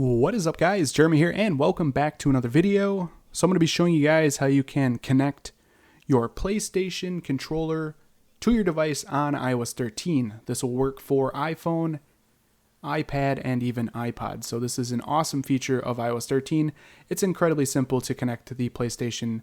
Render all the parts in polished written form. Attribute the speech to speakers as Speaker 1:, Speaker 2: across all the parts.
Speaker 1: What is up, guys? Jeremy here, and welcome back to another video. So I'm going to be showing you guys how you can connect your PlayStation controller to your device on iOS 13. This will work for iPhone, iPad, and even iPod. So this is an awesome feature of iOS 13. It's incredibly simple to connect the PlayStation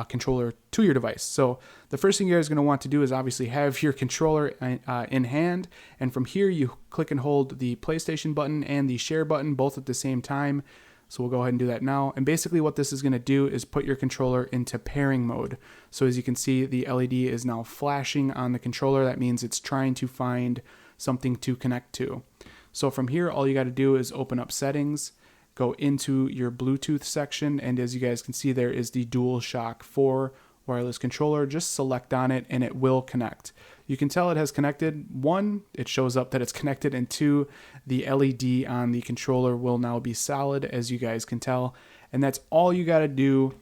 Speaker 1: controller to your device. So the first thing you guys are going to want to do is obviously have your controller in hand, and from here you click and hold the PlayStation button and the share button both at the same time. So we'll go ahead and do that now. And basically what this is going to do is put your controller into pairing mode. So as you can see, the LED is now flashing on the controller. That means it's trying to find something to connect to. So from here, all you got to do is open up settings, go into your Bluetooth section, and as you guys can see, there is the DualShock 4 wireless controller. Just select on it and it will connect. You can tell it has connected. One, it shows up that it's connected, and two, the LED on the controller will now be solid, as you guys can tell. And that's all you got to do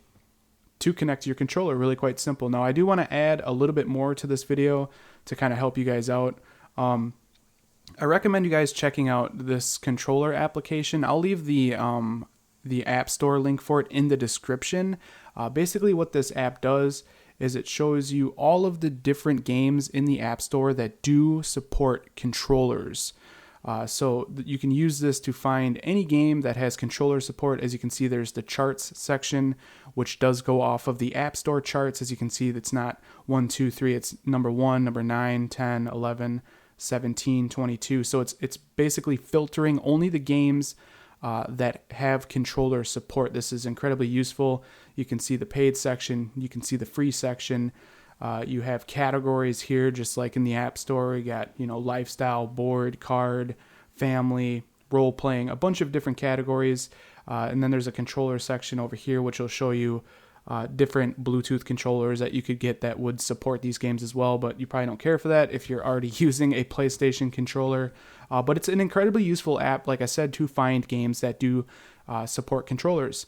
Speaker 1: to connect your controller. Really quite simple. Now I do want to add a little bit more to this video to kind of help you guys out. I recommend you guys checking out this controller application. I'll leave the App Store link for it in the description. Basically what this app does is it shows you all of the different games in the App Store that do support controllers. So you can use this to find any game that has controller support. As you can see, there's the charts section, which does go off of the App Store charts. As you can see, it's not 1, 2, 3, it's number 1, number 9, 10, 11, 17, 22. So it's basically filtering only the games that have controller support. This is incredibly useful. You can see the paid section, you can see the free section. You have categories here, just like in the App Store. You got, lifestyle, board, card, family, role playing, a bunch of different categories. And then there's a controller section over here, which will show you different Bluetooth controllers that you could get that would support these games as well, but you probably don't care for that if you're already using a PlayStation controller. But it's an incredibly useful app, like I said, to find games that do support controllers.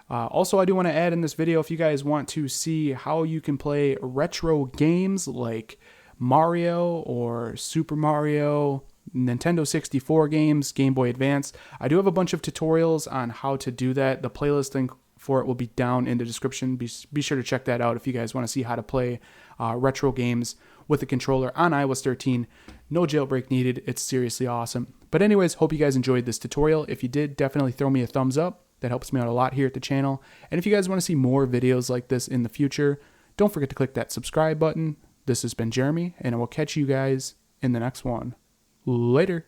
Speaker 1: Also, I do want to add in this video, if you guys want to see how you can play retro games like Mario or Super Mario, Nintendo 64 games, Game Boy Advance, I do have a bunch of tutorials on how to do that. The playlist link for it will be down in the description. Be sure to check that out if you guys want to see how to play retro games with a controller on iOS 13. No jailbreak needed. It's seriously awesome. But anyways, hope you guys enjoyed this tutorial. If you did, definitely throw me a thumbs up. That helps me out a lot here at the channel. And if you guys want to see more videos like this in the future, don't forget to click that subscribe button. This has been Jeremy, and I will catch you guys in the next one. Later.